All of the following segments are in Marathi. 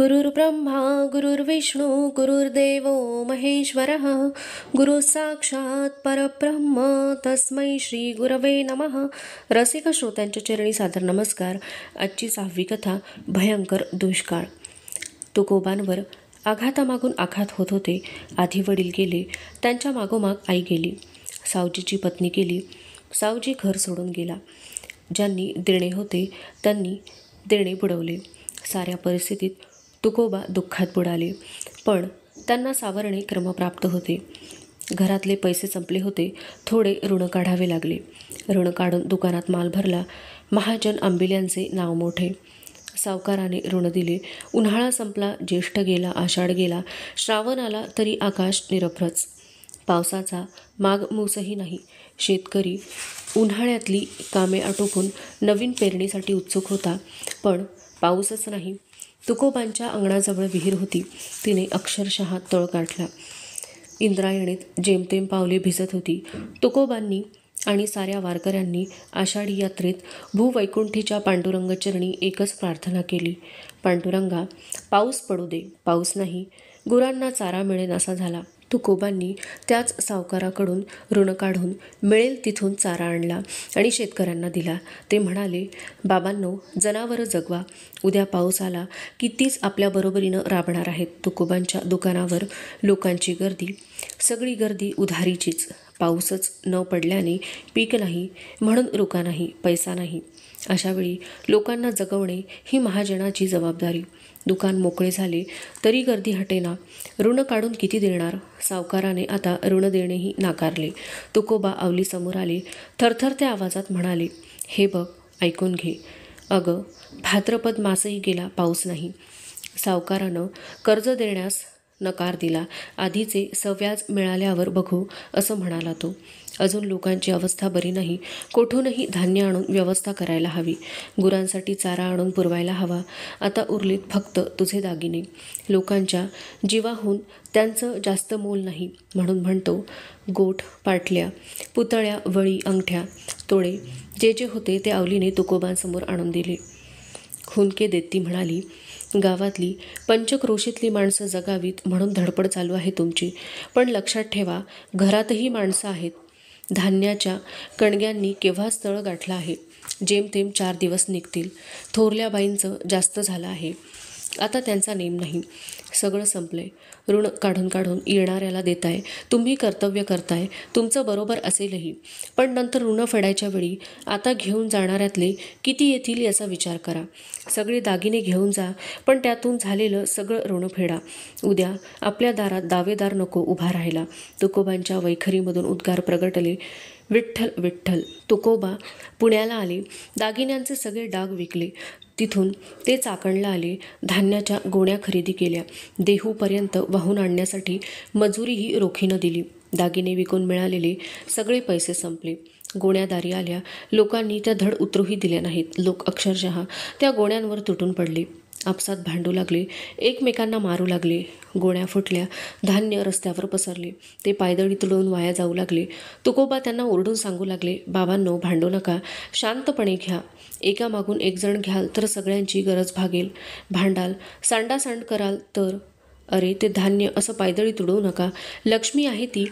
गुरुर्ब्रह्मा गुरुर्विष्णू गुरुर्देवो महेश्वरः गुरु साक्षात परब्रह्म तस्मै श्री गुरवे नमः. रसिक श्रोत्यांच्या चरणी सादर नमस्कार. आजची 6वी कथा भयंकर दुष्काळ. तुकोबांवर आघातामागून आघात होत होते. आधी वडील गेले, त्यांच्या मागोमाग आई गेली, सावजीची पत्नी गेली, सावजी घर सोडून गेला. ज्यांनी देणे होते त्यांनी देणे बुडवले. साऱ्या परिस्थितीत तुकोबा दुःखात बुडाले. पण त्यांना सावरणे क्रमप्राप्त होते. घरातले पैसे संपले होते. थोडे ऋण काढावे लागले. ऋण काढून दुकानात माल भरला. महाजन आंबिल्यांचे नाव मोठे. सावकाराने ऋण दिले. उन्हाळा संपला, ज्येष्ठ गेला, आषाढ गेला, श्रावण आला तरी आकाश निरभ्रच. पावसाचा मागमूसही नाही. शेतकरी उन्हाळ्यातली कामे आटोपून नवीन पेरणीसाठी उत्सुक होता. पण पाऊसच नाही. तुकोबांच्या अंगणाजवळ विहीर होती. तिने अक्षरशः तळ गाठला. इंद्रायणीत जेमतेम पावले भिजत होती. तुकोबांनी आणि साऱ्या वारकऱ्यांनी आषाढी यात्रेत भूवैकुंठीच्या पांडुरंगचरणी एकच प्रार्थना केली, पांडुरंगा, पाऊस पडू दे. पाऊस नाही. गुरांना चारा मिळेनासा झाला. तुकोबांनी त्याच सावकाराकडून ऋण काढून मिळेल तिथून चारा आणला आणि शेतकऱ्यांना दिला. ते म्हणाले, बाबांनो, जनावरं जगवा. उद्या पाऊस आला की तीच आपल्या बरोबरीनं राबणार आहेत. तुकोबांच्या दुकानावर लोकांची गर्दी. सगळी गर्दी उधारीचीच. पाऊसच न पडल्याने पीक नाही, म्हणून रुका नाही, पैसा नाही. अशावेळी लोकांना जगवणे ही महाजनाची जबाबदारी. दुकान मोकळे झाले तरी गर्दी हटेना. ऋण काढून किती देणार? सावकाराने आता ऋण देणेही नाकारले. तुकोबा आवलीसमोर आले. थरथरत्या आवाजात म्हणाले, हे बघ, ऐकून घे. अगं, भाद्रपद मासही गेला, पाऊस नाही. सावकारानं कर्ज देण्यास नकार दिला. आधीचे सव्याज मिळाल्यावर बघू, असं म्हणाला तो. अजून लोकांची अवस्था बरी नाही. कोठूनही धान्य आणून व्यवस्था करायला हवी. गुरांसाठी चारा आणून पुरवायला हवा. आता उरलेत फक्त तुझे दागिने. लोकांच्या जीवाहून त्यांचं जास्त मोल नाही, म्हणून म्हणतो. गोठ, पाटल्या, पुतळ्या, वळी, अंगठ्या, तोडे जे जे होते ते आवलीने तुकोबांसमोर आणून दिले. हुंदके देत ती म्हणाली, गावातली पंचक्रोशीतली माणसं जगावीत म्हणून धडपड चालू आहे तुमची. पण लक्षात ठेवा, घरातही माणसं आहेत. धान्याच्या कणग्यांनी केव्हाच तळ गाठला आहे. जेमतेम 4 दिवस निघतील. थोरल्या बाईंचं जास्त झालं आहे. आता त्यांचा नेम नाही. सगळं संपलंय. ऋण काढून काढून येणाऱ्याला देताय. तुम्ही कर्तव्य करताय. तुमचं बरोबर असेलही. पण नंतर ऋण फेडायच्या वेळी आता घेऊन जाणाऱ्यातले किती येतील याचा विचार करा. सगळे दागिने घेऊन जा, पण त्यातून झालेलं सगळं ऋण फेडा. उद्या आपल्या दारात दावेदार नको उभा राहायला. तुकोबांच्या वैखरीमधून उद्गार प्रगटले. विठ्ठल विठ्ठल. तुकोबा पुण्याला आले. दागिन्यांचे सगळे डाग विकले. तिथून ते चाकणला आले. धान्याच्या गोण्या खरेदी केल्या. देहूपर्यंत वाहून आणण्यासाठी मजुरीही रोखीनं दिली. दागिने विकून मिळालेले सगळे पैसे संपले. गोण्या दारी आल्या. लोकांनी त्या धड उतरूही दिल्या नाहीत. लोक अक्षरशः त्या गोण्यांवर तुटून पडले. आपसात भांडू लागले. एकमेकांना मारू लागले. गोण्या फुटल्या. धान्य रस्त्यावर पसरले. ते पायदळी तुडवून वाया जाऊ लागले. तुकोबा त्यांना ओरडून सांगू लागले, बाबांनो, भांडू नका, शांतपणे घ्या. एकामागून एक जण घ्याल तर सगळ्यांची गरज भागेल. भांडाल, सांडासांड कराल तर, अरे ते धान्य असं पायदळी तुडवू नका. लक्ष्मी आहे ती.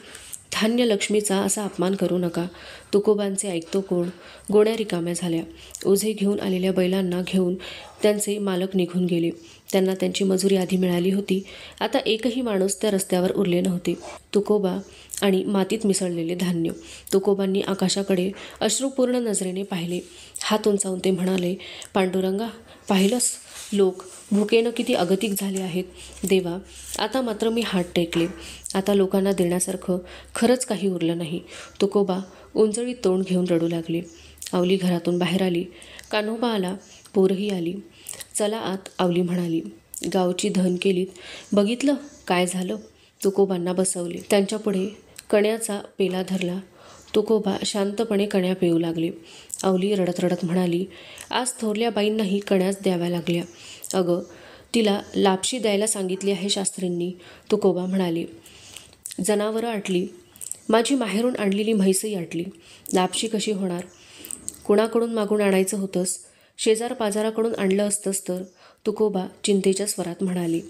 धान्य लक्ष्मीचा असा अपमान करू नका. तुकोबांचे ऐकतो कोण? गोण्या रिकाम्या झाल्या. ओझे घेऊन आलेल्या बैलांना घेऊन त्यांचे मालक निघून गेले. त्यांना त्यांची मजुरी आधी मिळाली होती. आता एकही माणूस त्या रस्त्यावर उरले नव्हते. तुकोबा आणि मातीत मिसळलेले धान्य. तुकोबांनी आकाशाकडे अश्रुपूर्ण नजरेने पाहिले. हात उंचावून ते म्हणाले, पांडुरंगा, पाहिलंस? लोक भुकेनं किती अगतिक झाले आहेत. देवा, आता मात्र मी हात टेकले. आता लोकांना देण्यासारखं खरंच काही उरलं नाही. तुकोबा उंजळीत तोंड घेऊन रडू लागले. आवली घरातून बाहेर आली. कान्होबा आला. पोरही आली. चला आत, आवली म्हणाली. गावची धन केलीत. बघितलं काय झालं? तुकोबांना बसवले. त्यांच्यापुढे कण्याचा पेला धरला. तुकोबा शांतपणे कण्या पिऊ लागले. आवली रडत रडत म्हणाली, आज थोरल्या बाईंनाही कण्याच द्याव्या लागल्या. अगं, तिला लापशी द्यायला सांगितली आहे शास्त्रींनी. तुकोबा म्हणाले, जनावरं आटली. माझी माहेरून आणलेली म्हैसही आटली. लापशी कशी होणार? कुणाकडून मागून आणायचं होतंस? शेजार पाजाराकडून आणलं असतंस तर. तुकोबा चिंतेच्या स्वरात म्हणाले.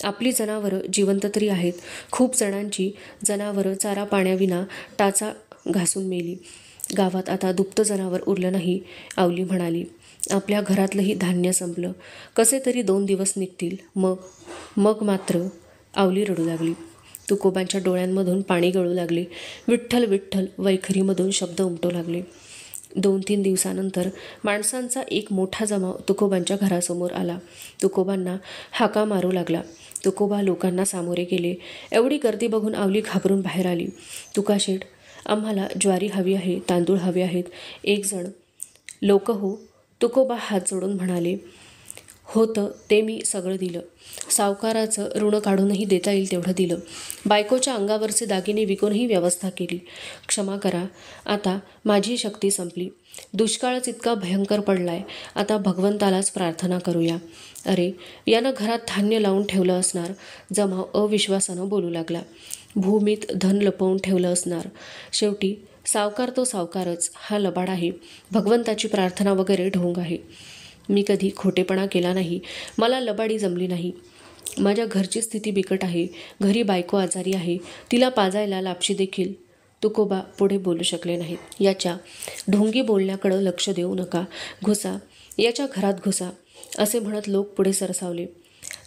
आपली जनावरं जिवंत तरी आहेत. खूप जणांची जनावरं चारा पाण्याविना टाचा घासून मेली. गावात आता दुभतं जनावर उरलं नाही, आवली म्हणाली. आपल्या घरातलंही धान्य संपलं. कसे तरी 2 दिवस निघतील. मग मात्र आवली रडू लागली. तुकोबांच्या डोळ्यांमधून पाणी गळू लागले. विठ्ठल विठ्ठल वैखरीमधून शब्द उमटू लागले. 2-3 दिवसानंतर माणसांचा एक मोठा जमाव तुकोबांच्या घरासमोर आला. तुकोबांना हाका मारू लागला. तुकोबा लोकांना सामोरे गेले. एवढी गर्दी बघून आवली घाबरून बाहेर आली. तुकाशेठ, आम्हाला ज्वारी हवी आहे, तांदूळ हवे आहेत. एक जण, लोक हो, तुकोबा हात जोडून म्हणाले. होतं ते मी सगळं दिलं. सावकाराचं ऋण काढूनही देता येईल तेवढं दिलं. बायकोच्या अंगावरचे दागिने विकूनही व्यवस्था केली. क्षमा करा, आता माझी शक्ती संपली. दुष्काळच इतका भयंकर पडलाय. आता भगवंतालाच प्रार्थना करूया. अरे, यानं घरात धान्य लावून ठेवलं असणार. जमाव अविश्वासानं बोलू लागला. भूमीत धन लपवून ठेवलं असणार. शेवटी सावकार तो सावकारच. हा लबाड आहे. भगवंताची प्रार्थना वगैरे ढोंग आहे. मी कधी खोटेपणा केला नाही. मला लबाडी जमली नाही. माझ्या घरची स्थिती बिकट आहे. घरी बायको आजारी आहे. तिला पाजायला लापशी देखील. तुकोबा पुढे बोलू शकले नाहीत. याच्या ढोंगी बोलण्याकडं लक्ष देऊ नका. घुसा, याच्या घरात घुसा, असे म्हणत लोक पुढे सरसावले.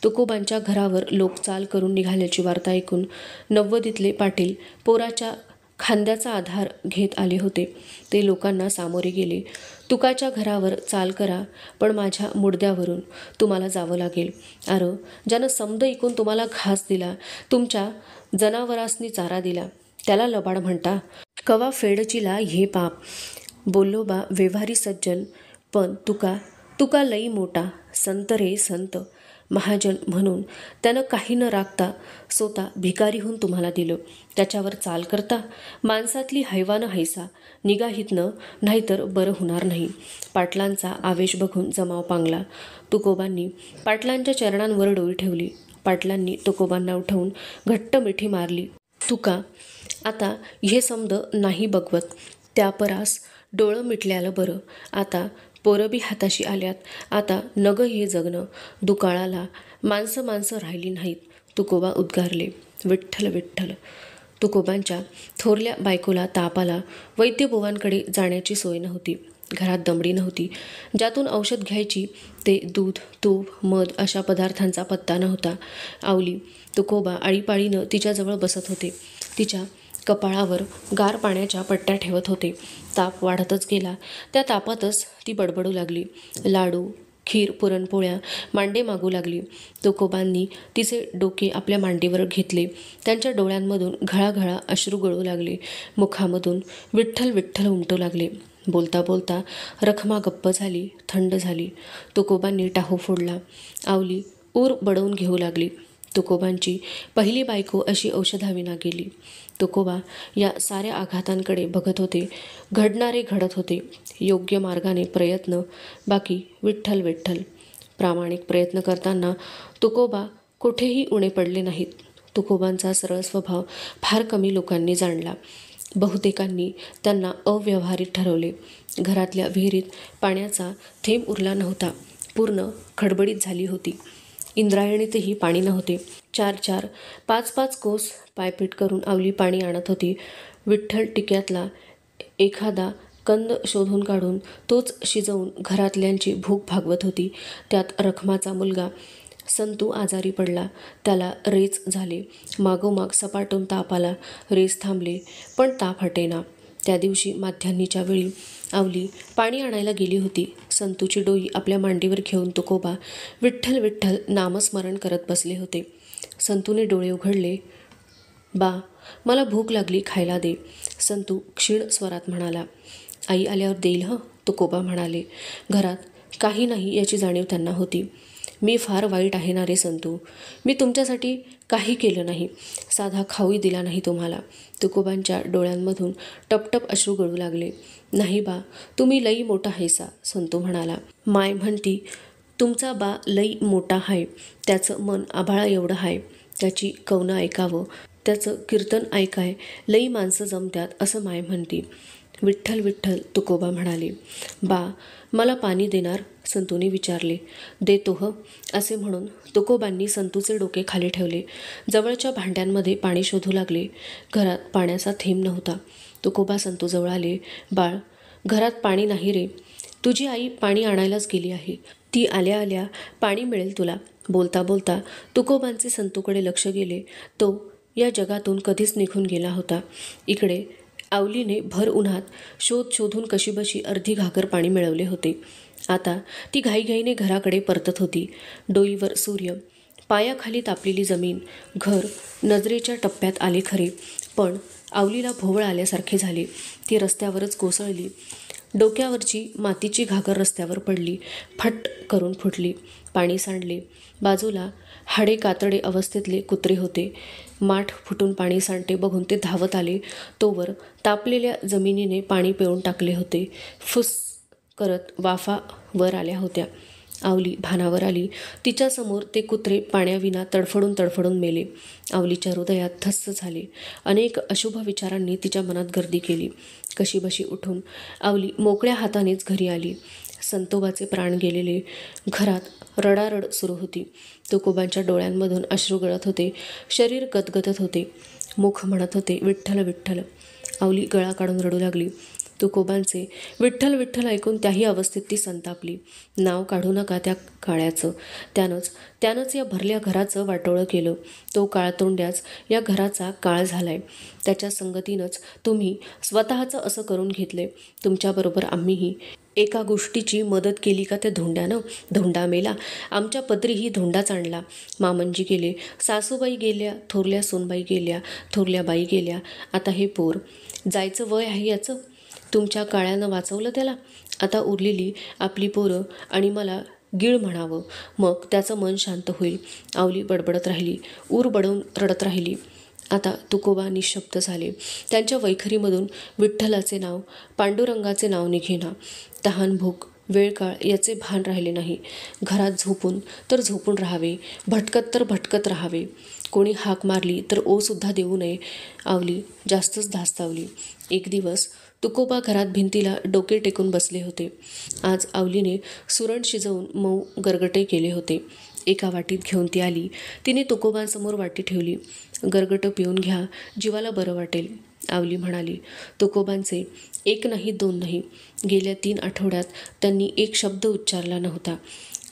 तुकोबांच्या घरावर लोक चाल करून निघाल्याची वार्ता ऐकून 90तले पाटील पोराच्या खांद्याचा आधार घेत आले होते. ते लोकांना सामोरे गेले. तुकाच्या घरावर चाल करा, पण माझ्या मुडद्यावरून तुम्हाला जावं लागेल. अरे, ज्यानं समद ऐकून तुम्हाला घास दिला, तुमच्या जनावरांसनी चारा दिला, त्याला लबाड म्हणता? कवा फेडचिला हे पाप. बोललो बा व्यवहारी सज्जन, पण तुका लई मोठा संत रे संत. महाजन म्हणून त्यानं काही न राखता स्वतः भिकारीहून तुम्हाला दिलं. त्याच्यावर चाल करता? माणसातली हैवानं हैसा. निगाहीतनं, नाहीतर बरं होणार नाही. पाटलांचा आवेश बघून जमाव पांगला. तुकोबांनी पाटलांच्या चरणांवर डोळी ठेवली. पाटलांनी तुकोबांना उठवून घट्ट मिठी मारली. तुका, आता हे समद नाही बघवत. त्यापरास डोळं मिटल्यालं बरं. आता पोरबी हाताशी आल्यात. आता नग हे जगणं. दुकाळाला माणसं राहिली नाहीत. तुकोबा उद्गारले. विठ्ठल विठ्ठल. तुकोबांच्या थोरल्या बायकोला ताप आला. वैद्यबुवांकडे जाण्याची सोय नव्हती. घरात दमडी नव्हती. ज्यातून औषध घ्यायची ते दूध, तूप, मध अशा पदार्थांचा पत्ता नव्हता. आवली, तुकोबा आळीपाळीनं तिच्याजवळ बसत होते. तिच्या कपाळावर गार पाण्याच्या पट्ट्या ठेवत होते. ताप वाढतच गेला. त्या तापातच ती बडबडू लागली. लाडू, खीर, पुरणपोळ्या मांडे मागू लागली. तुकोबांनी तिचे डोके आपल्या मांडीवर घेतले. त्यांच्या डोळ्यांमधून घळाघळा अश्रू गळू लागले. मुखामधून विठ्ठल विठ्ठल उमटू लागले. बोलता बोलता रखमा गप्प झाली, थंड झाली. तुकोबांनी टाहू फोडला. आवली ऊर बडवून घेऊ लागली. तुकोबांची पहिली बायको अशी औषधाविना गेली. तुकोबा या साऱ्या आघातांकडे बघत होते. घडणारे घडत होते. योग्य मार्गाने प्रयत्न, बाकी विठ्ठल विठ्ठल. प्रामाणिक प्रयत्न करताना तुकोबा कुठेही उणे पडले नाहीत. तुकोबांचा सरळ स्वभाव फार कमी लोकांनी जाणला. बहुतेकांनी त्यांना अव्यवहारिक ठरवले. घरातल्या विहिरीत पाण्याचा थेंब उरला नव्हता. पूर्ण खडबडीत झाली होती. इंद्रायणीतही पाणी नव्हते. 4-4, 5-5 कोस पायपीट करून आवली पाणी आणत होती. विठ्ठल टिक्यातला एखादा कंद शोधून काढून तोच शिजवून घरातल्यांची भूक भागवत होती. त्यात रखमाचा मुलगा संतू आजारी पडला. त्याला रेच झाले. मागोमाग सपाटून ताप आला. रेच थांबले, पण ताप हटेना. त्या दिवशी माध्यान्हीच्या वेळी आवली पाणी आणायला गेली होती. संतूची डोई आपल्या मांडीवर घेऊन तुकोबा विठ्ठल विठ्ठल नामस्मरण करत बसले होते. संतूने डोळे उघडले. बा, मला भूक लागली, खायला दे. संतू क्षीण स्वरात म्हणाला. आई आल्यावर देईल हं, तुकोबा म्हणाले. घरात काही नाही याची जाणीव त्यांना होती. मी फार वाईट आहे ना रे संतू. मी तुमच्यासाठी काही केलं नाही. साधा खाऊही दिला नाही तुम्हाला. तुकोबांच्या डोळ्यांमधून टपटप अश्रू गळू लागले. नाही बा, तुम्ही लई मोठा हैसा, संतू म्हणाला. माय म्हणती तुमचा बा लई मोठा हाय. त्याचं मन आभाळा एवढं हाय. त्याची कवनं ऐकावं, त्याचं कीर्तन ऐकाय लई माणसं जमत्यात असं माय म्हणती. विठ्ठल विठ्ठल, तुकोबा म्हणाले. बा, मला पाणी देणार? संतूने विचारले. देतो ह, असे म्हणून तुकोबांनी संतूचे डोके खाली ठेवले. जवळच्या भांड्यांमध्ये पाणी शोधू लागले. घरात पाण्याचा थेंब नव्हता. तुकोबा संतूजवळ आले. बाळ, घरात पाणी नाही रे. तुझी आई पाणी आणायलाच गेली आहे. ती आल्या आल्या पाणी मिळेल तुला. बोलता बोलता तुकोबांचे संतूकडे लक्ष गेले. तो या जगातून कधीच निघून गेला होता. इकडे आवलीने भर उन्हात शोध शोधून कशीबशी अर्धी घागर पाणी मिळवले होते. आता ती घाईघाईने घराकडे परतत होती. डोईवर सूर्य, पायाखाली तापलेली जमीन, घर नजरेच्या टप्प्यात आले खरे, पण आवलीला भोवळ आल्यासारखे झाले. ती रस्त्यावरच कोसळली. डोक्यावरची मातीची घागर रस्त्यावर पडली. फट करून फुटली. पाणी सांडले. बाजूला हाडे कातडे अवस्थेतले कुत्रे होते. माठ फुटून पाणी सांडते बघून ते धावत आले. तोवर तापलेल्या जमिनीने पाणी पिळून टाकले होते. फुस करत वाफा वर आल्या होत्या. आवली भानावर आली. तिच्यासमोर ते कुत्रे पाण्याविना तडफडून तडफडून मेले. आवलीच्या हृदयात धस्स झाले. अनेक अशुभ विचारांनी तिच्या मनात गर्दी केली. कशीबशी उठून आवली मोकळ्या हातानेच घरी आली. संतोबाचे प्राण गेलेले. घरात रडारड सुरू होती. तुकोबांच्या डोळ्यांमधून अश्रू गळत होते. शरीर गदगदत होते. मुख म्हणत होते, विठ्ठल विठ्ठल. आवली गळा काढून रडू लागली. तुकोबांचे विठ्ठल विठ्ठल ऐकून त्याही अवस्थेत ती संतापली. नाव काढू नका त्या काळ्याचं. त्यानंच या भरल्या घराचं वाटोळं केलं. तो काळतोंड्याच या घराचा काळ झालाय. त्याच्या संगतीनंच तुम्ही स्वतःचं असं करून घेतले. तुमच्याबरोबर आम्हीही एका गोष्टीची मदत केली का त्या धोंड्यानं? धोंडा मेला. आमच्या पदरीही धोंडाच आणला. मामंजी गेले, सासूबाई गेल्या, थोरल्या सोनबाई गेल्या, थोरल्या बाई गेल्या. आता हे पोर. जायचं वय आहे याचं. तुमच्या काळ्यानं वाचवलं त्याला. आता उरलेली आपली पोरं आणि मला गिळ म्हणावं, मग त्याचं मन शांत होईल. आवली बडबडत राहिली. ऊर बडवून रडत राहिली. आता तुकोबा निशब्द झाले. त्यांच्या वैखरीमधून विठ्ठलाचे नाव, पांडुरंगाचे नाव निघेना. तहान भूक वेळ काळ याचे भान राहिले नाही. घरात झोपून तर झोपून राहावे, भटकत तर भटकत राहावे. कोणी हाक मारली तर ओसुद्धा देऊ नये. आवली जास्तच धास्तावली. एक दिवस तुकोबा घरात भिंतीला डोके टेकून बसले होते. आज आवलीने सुरण शिजवून मऊ गरगटे केले होते. एका वाटीत घेऊन ती आली. तिने तुकोबांसमोर वाटी ठेवली. गरगटं पिऊन घ्या, जीवाला बरं वाटेल, आवली म्हणाली. तुकोबांचे एक नाही दोन नाही, गेल्या 3 आठवड्यात त्यांनी एक शब्द उच्चारला नव्हता.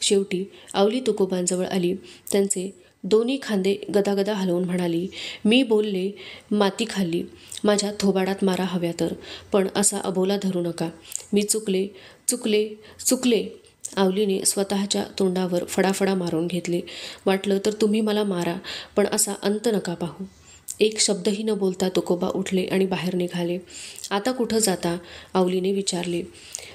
शेवटी आवली तुकोबांजवळ आली. त्यांचे दोन्ही खांदे गदागदा हलवून म्हणाली, मी बोलले, माती खाल्ली. माझ्या थोबाडात मारा हव्या तर, पण असा अबोला धरू नका. मी चुकले चुकले चुकले. आवलीने स्वतःच्या तोंडावर फडाफडा मारून घेतले. वाटलं तर तुम्ही मला मारा, पण असा अंत नका पाहू. एक शब्दही न बोलता तुकोबा उठले आणि बाहेर निघाले. आता कुठं जाता? आवलीने विचारले.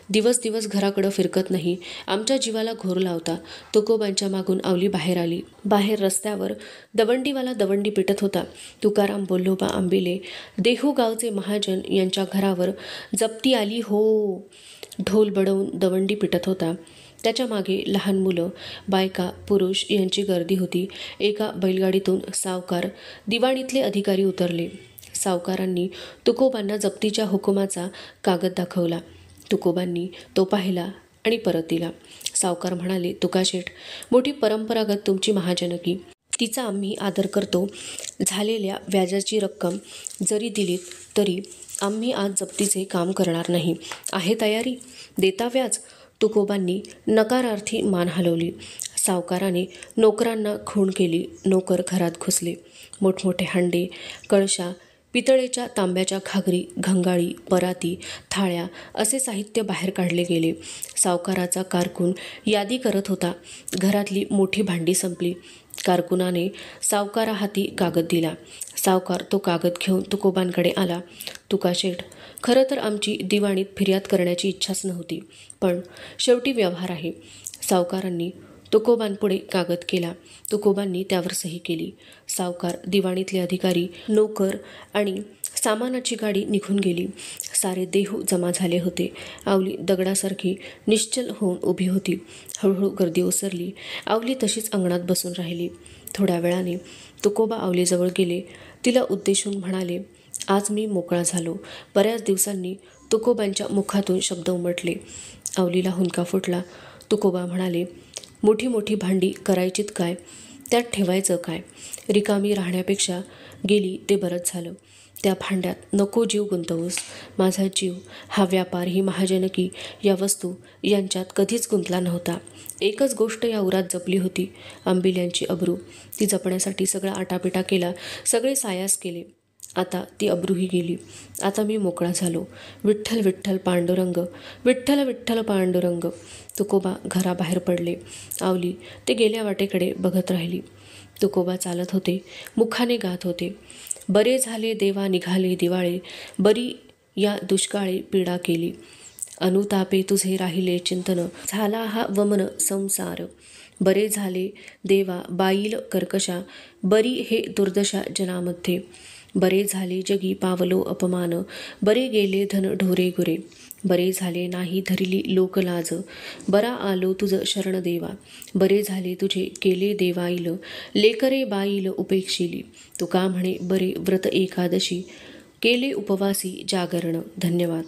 दिवस दिवस घराकडं फिरकत नाही, आमच्या जीवाला घोर लावता. तुकोबांच्या मागून आवली बाहेर आली. बाहेर रस्त्यावर दवंडीवाला दवंडी पिटत होता. तुकाराम बोल्लोबा आंबिले, देहू गावचे महाजन यांच्या घरावर जप्ती आली हो. ढोल बडवून दवंडी पिटत होता. त्याच्या मागे लहान मुलं, बायका, पुरुष यांची गर्दी होती. एका बैलगाडीतून सावकार, दिवाणीतले अधिकारी उतरले. सावकारांनी तुकोबांना जप्तीच्या हुकुमाचा कागद दाखवला. तुकोबांनी तो पाहिला आणि परत दिला. सावकार म्हणाले, तुकाशेठ, मोठी परंपरागत तुमची महाजनकी, तिचा आम्ही आदर करतो. झालेल्या व्याजाची रक्कम जरी दिलीत तरी आम्ही आज जप्तीचे काम करणार नाही. आहे तयारी? देता व्याज? तुकोबांनी नकारार्थी मान हलवली. सावकाराने नोकरांना खूण केली. नोकर घरात घुसले. मोठमोठे हांडे, कळशा, पितळेच्या तांब्याच्या घागरी, घंगाळी, पराती, थाळ्या असे साहित्य बाहेर काढले गेले. सावकाराचा कारकून यादी करत होता. घरातली मोठी भांडी संपली. कारकुनाने सावकाराहाती कागद दिला. सावकार तो कागद घेऊन तुकोबांकडे आला. तुकाशेठ, खरं तर आमची दिवाणीत फिर्याद करण्याची इच्छाच नव्हती, पण शेवटी व्यवहार आहे. सावकारांनी तुकोबांपुढे कागद केला. तुकोबांनी त्यावर सही केली. सावकार, दिवाणीतले अधिकारी, नोकर आणि सामानाची गाडी निघून गेली. सारे देहू जमा झाले होते. आवली दगडासारखी निश्चल होऊन उभी होती. हळूहळू गर्दी ओसरली. आवली तशीच अंगणात बसून राहिली. थोड्या वेळाने तुकोबा आवलीजवळ गेले. तिला उद्देशून म्हणाले, आज मी मोकळा झालो. बऱ्याच दिवसांनी तुकोबांच्या मुखातून शब्द उमटले. आवलीला हुंदका फुटला. तुकोबा म्हणाले, मोठी मोठी भांडी करायचीत काय, त्यात ठेवायचं काय, रिकामी राहण्यापेक्षा गेली ते बरंच झालं. त्या भांड्यात नको जीव गुंतवूस. माझा जीव हा व्यापार, ही महाजनकी, या वस्तू यांच्यात कधीच गुंतला नव्हता. एकच गोष्ट या उरात जपली होती, अंबिल्यांची अब्रू. ती जपण्यासाठी सगळा आटापिटा केला, सगळे सायास केले. आता ती अब्रूही गेली. आता मी मोकळा झालो. विठ्ठल विठ्ठल पांडुरंग, विठ्ठल विठ्ठल पांडुरंग. तुकोबा घराबाहेर पडले. आवली ते गेल्या वाटेकडे बघत राहिली. तुकोबा चालत होते, मुखाने गात होते. बरे झाले देवा निघाले दिवाळे, बरी या दुष्काळी पीडा केली. अनुतापे तुझे राहिले चिंतन, झाला हा वमन संसार. बरे झाले देवा बाईल कर्कशा, बरी हे दुर्दशा जनामध्ये. बरे झाले जगी पावलो अपमान, बरे गेले धन ढोरे गुरे. बरे झाले नाही धरिली लोकलाज, बरा आलो तुझ शरण देवा. बरे झाले तुझे केले देवाईल, लेकरे बाईल उपेक्षिली. तुका म्हणे बरे व्रत एकादशी, केले उपवासी जागरण. धन्यवाद.